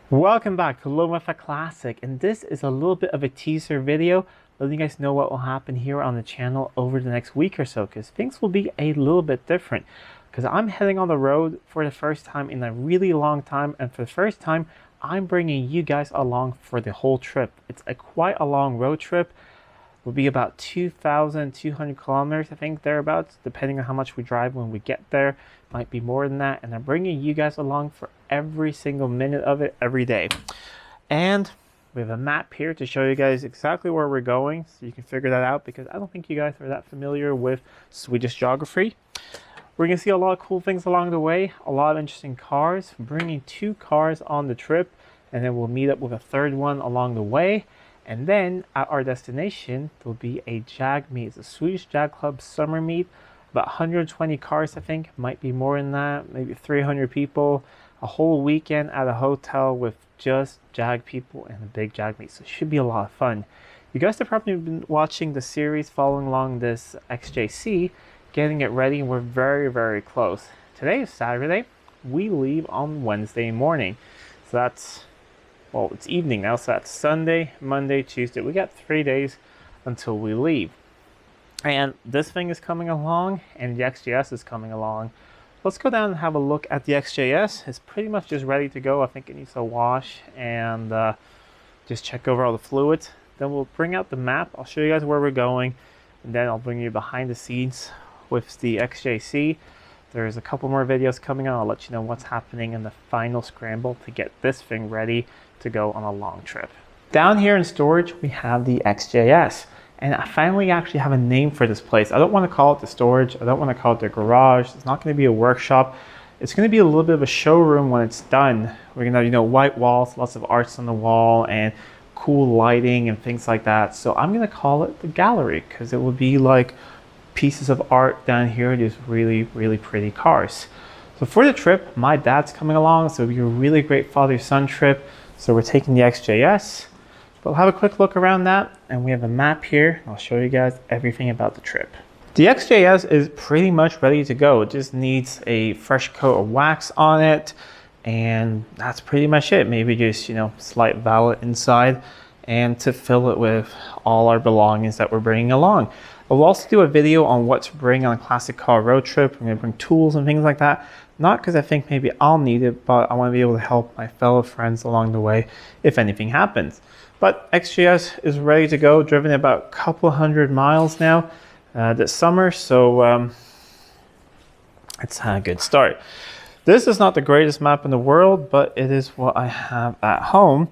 Welcome back to Living with a Classic, and this is a little bit of a teaser video letting you guys know what will happen here on the channel over the next week or so, because things will be a little bit different. Because I'm heading on the road for the first time in a really long time, and for the first time I'm bringing you guys along for the whole trip. It's quite a long road trip. Will be about 2,200 kilometers, I think, thereabouts, depending on how much we drive when we get there. Might be more than that, and I'm bringing you guys along for every single minute of it every day. And we have a map here to show you guys exactly where we're going, so you can figure that out, because I don't think you guys are that familiar with Swedish geography. We're going to see a lot of cool things along the way, a lot of interesting cars. I'm bringing 2 cars on the trip, and then we'll meet up with a third one along the way. And then at our destination, there'll be a JAG meet. It's a Swedish JAG Club summer meet. About 120 cars, I think. Might be more than that. Maybe 300 people. A whole weekend at a hotel with just JAG people and a big JAG meet. So it should be a lot of fun. You guys have probably been watching the series, following along this XJC, getting it ready, and we're very, very close. Today is Saturday. We leave on Wednesday morning. So that's... well, it's evening now, so that's Sunday, Monday, Tuesday. We got 3 days until we leave. And this thing is coming along, and the XJS is coming along. Let's go down and have a look at the XJS. It's pretty much just ready to go. I think it needs a wash and just check over all the fluids. Then we'll bring out the map. I'll show you guys where we're going, and then I'll bring you behind the scenes with the XJC. There's a couple more videos coming on. I'll let you know what's happening in the final scramble to get this thing ready to go on a long trip. Down here in storage, we have the XJS. And I finally actually have a name for this place. I don't want to call it the storage. I don't want to call it the garage. It's not going to be a workshop. It's going to be a little bit of a showroom when it's done. We're going to have, white walls, lots of arts on the wall, and cool lighting and things like that. So I'm going to call it the gallery, because it will be like pieces of art down here, just really, really pretty cars. So for the trip, my dad's coming along, so it'll be a really great father-son trip. So we're taking the XJS. We'll have a quick look around that, and we have a map here. I'll show you guys everything about the trip. The XJS is pretty much ready to go. It just needs a fresh coat of wax on it, and that's pretty much it. Maybe just, slight valet inside, and to fill it with all our belongings that we're bringing along. We'll also do a video on what to bring on a classic car road trip. I'm going to bring tools and things like that. Not because I think maybe I'll need it, but I want to be able to help my fellow friends along the way if anything happens. But XJS is ready to go, driven about a couple hundred miles now this summer, so it's a good start. This is not the greatest map in the world, but it is what I have at home.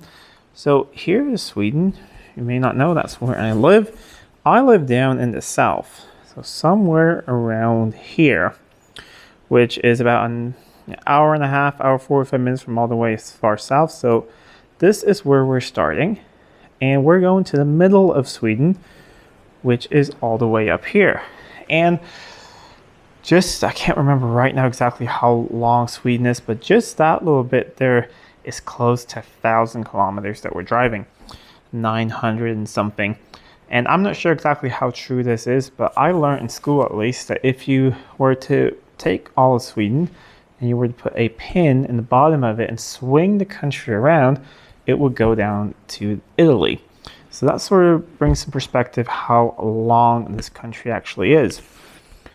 So here is Sweden. You may not know that's where I live. I live down in the south, so somewhere around here, which is about an hour and a half, hour 45 minutes from all the way as far south. So this is where we're starting, and we're going to the middle of Sweden, which is all the way up here. And I can't remember right now exactly how long Sweden is, but just that little bit there is close to 1,000 kilometers that we're driving, 900 and something. And I'm not sure exactly how true this is, but I learned in school at least that if you were to take all of Sweden and you were to put a pin in the bottom of it and swing the country around, it would go down to Italy. So that sort of brings some perspective how long this country actually is.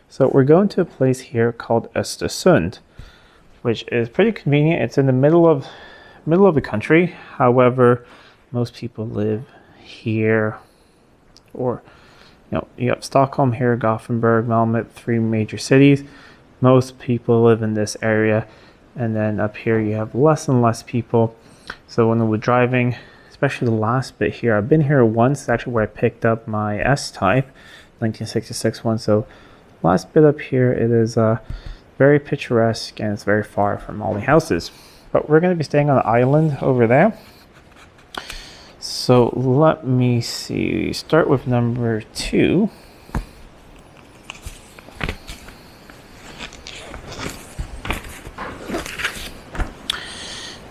So we're going to a place here called Östersund, which is pretty convenient. It's in the middle of the country. However, most people live here, or you have Stockholm here, Gothenburg, Malmö, 3 major cities. Most people live in this area, and then up here you have less and less people. So when we're driving, especially the last bit here, I've been here once, actually, where I picked up my S-Type, 1966 one. So last bit up here, it is very picturesque, and it's very far from all the houses. But we're going to be staying on an island over there. So let me see, start with number 2.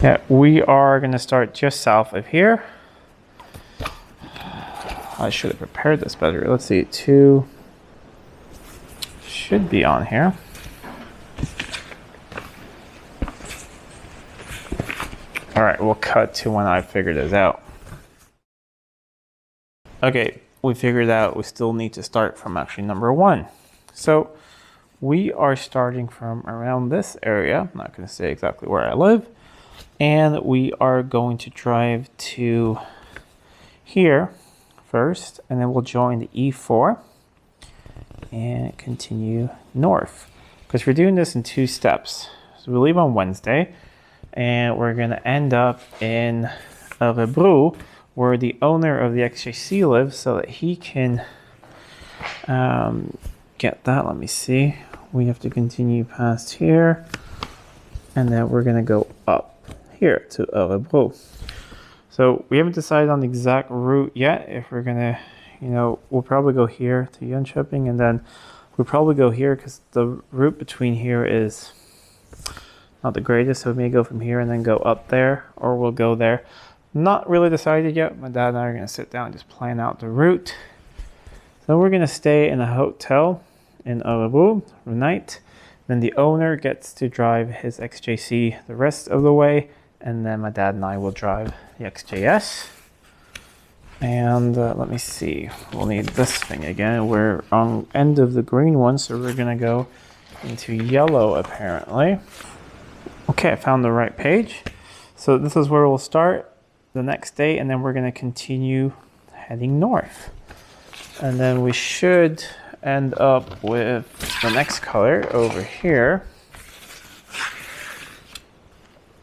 Yeah, we are going to start just south of here. I should have prepared this better. Let's see, 2 should be on here. All right, we'll cut to when I figure this out. Okay, we figured out we still need to start from actually number 1. So we are starting from around this area. I'm not going to say exactly where I live. And we are going to drive to here first, and then we'll join the E4 and continue north. Because we're doing this in 2 steps. So we leave on Wednesday, and we're going to end up in Örebro, where the owner of the XJC lives, so that he can get that. Let me see. We have to continue past here, and then we're gonna go up here to Örebro. So we haven't decided on the exact route yet. If we're gonna, we'll probably go here to Jönköping, and then we'll probably go here because the route between here is not the greatest. So we may go from here and then go up there, or we'll go there. Not really decided yet. My dad and I are gonna sit down and just plan out the route. So we're gonna stay in a hotel in Örebro for the night. Then the owner gets to drive his XJC the rest of the way, and then my dad and I will drive the XJS. And let me see, we'll need this thing again. We're on end of the green one, so we're gonna go into yellow apparently. Okay, I found the right page. So this is where we'll start the next day, and then we're gonna continue heading north. And then we should end up with the next color over here.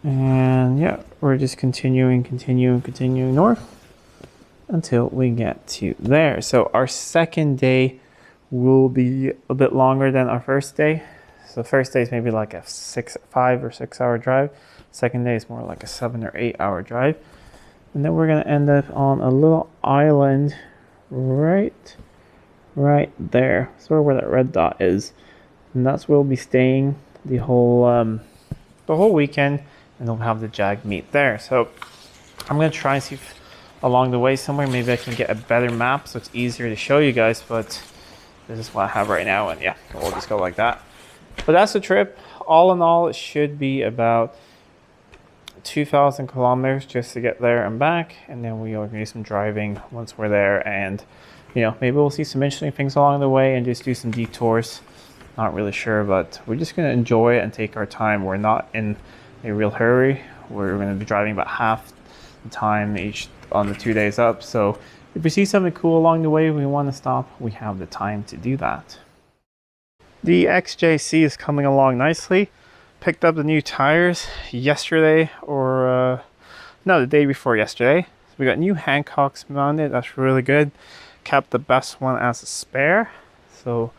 And yeah, we're just continuing north until we get to there. So our second day will be a bit longer than our first day. So the first day is maybe like a 5 or 6 hour drive. Second day is more like a 7 or 8 hour drive. And then we're gonna end up on a little island right there, sort of where that red dot is, and that's where we'll be staying the whole weekend, and we'll have the Jag meet there. So I'm gonna try and see if along the way somewhere maybe I can get a better map so it's easier to show you guys, but this is what I have right now, and yeah, we'll just go like that. But that's the trip. All in all, it should be about 2,000 kilometers just to get there and back, and then we are gonna do some driving once we're there, and maybe we'll see some interesting things along the way and just do some detours. Not really sure, but we're just gonna enjoy it and take our time. We're not in a real hurry. We're gonna be driving about half the time each on the 2 days up. So if we see something cool along the way, we wanna stop, we have the time to do that. The XJC is coming along nicely. Picked up the new tires yesterday, or no, the day before yesterday. So we got new Hancocks mounted, that's really good. Kept the best one as a spare, so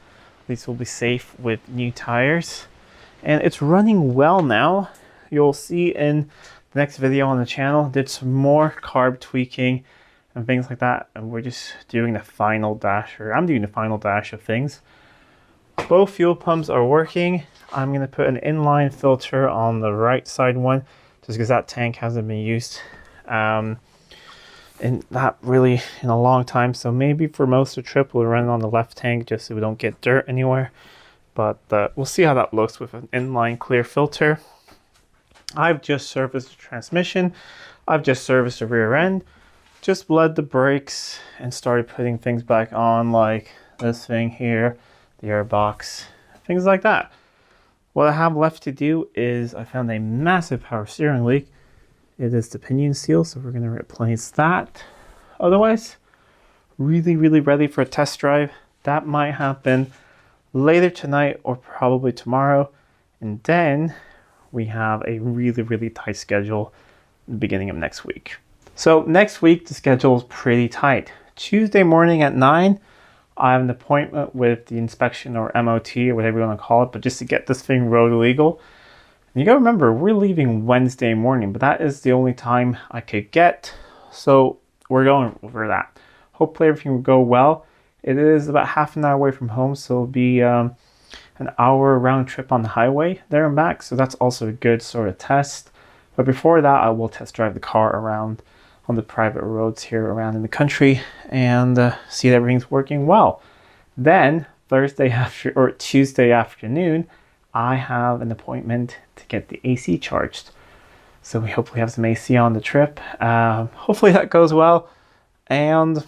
at least we'll be safe with new tires. And it's running well now. You'll see in the next video on the channel, did some more carb tweaking and things like that, and we're just doing the final dash, or I'm doing the final dash of things. Both fuel pumps are working. I'm gonna put an inline filter on the right side one, just because that tank hasn't been used and not really in a long time. So maybe for most of the trip, we'll run it on the left tank just so we don't get dirt anywhere. But we'll see how that looks with an inline clear filter. I've just serviced the transmission. I've just serviced the rear end. Just bled the brakes and started putting things back on, like this thing here, the airbox, things like that. What I have left to do is I found a massive power steering leak. It is the pinion seal, so we're going to replace that. Otherwise, really ready for a test drive. That might happen later tonight or probably tomorrow. And then we have a really tight schedule at the beginning of next week. So next week, the schedule is pretty tight. Tuesday morning at 9, I have an appointment with the inspection or MOT or whatever you want to call it, but just to get this thing road legal. And you gotta remember, we're leaving Wednesday morning, but that is the only time I could get. So we're going over that. Hopefully everything will go well. It is about half an hour away from home, so it'll be an hour round trip on the highway there and back. So that's also a good sort of test. But before that, I will test drive the car around on the private roads here around in the country and see that everything's working well. Then Tuesday afternoon, I have an appointment to get the AC charged. So we hopefully have some AC on the trip. Hopefully that goes well. And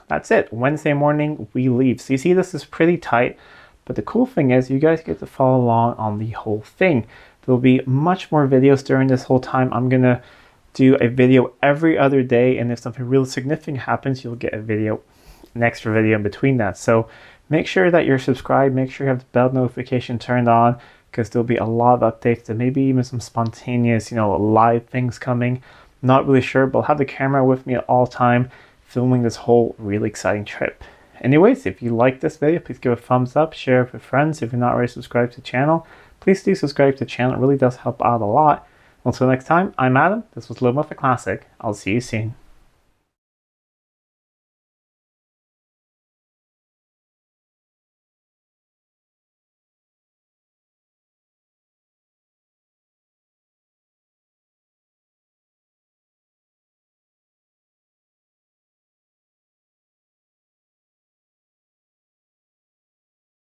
that's it. Wednesday morning, we leave. So you see, this is pretty tight. But the cool thing is you guys get to follow along on the whole thing. There'll be much more videos during this whole time. I'm going to do a video every other day. And if something really significant happens, you'll get an extra video in between that. So make sure that you're subscribed. Make sure you have the bell notification turned on, because there'll be a lot of updates and maybe even some spontaneous, live things coming. Not really sure, but I'll have the camera with me at all time, filming this whole really exciting trip. Anyways, if you like this video, please give a thumbs up, share it with friends. If you're not already subscribed to the channel, please do subscribe to the channel. It really does help out a lot. Until next time, I'm Adam. This was Living with a Classic. I'll see you soon.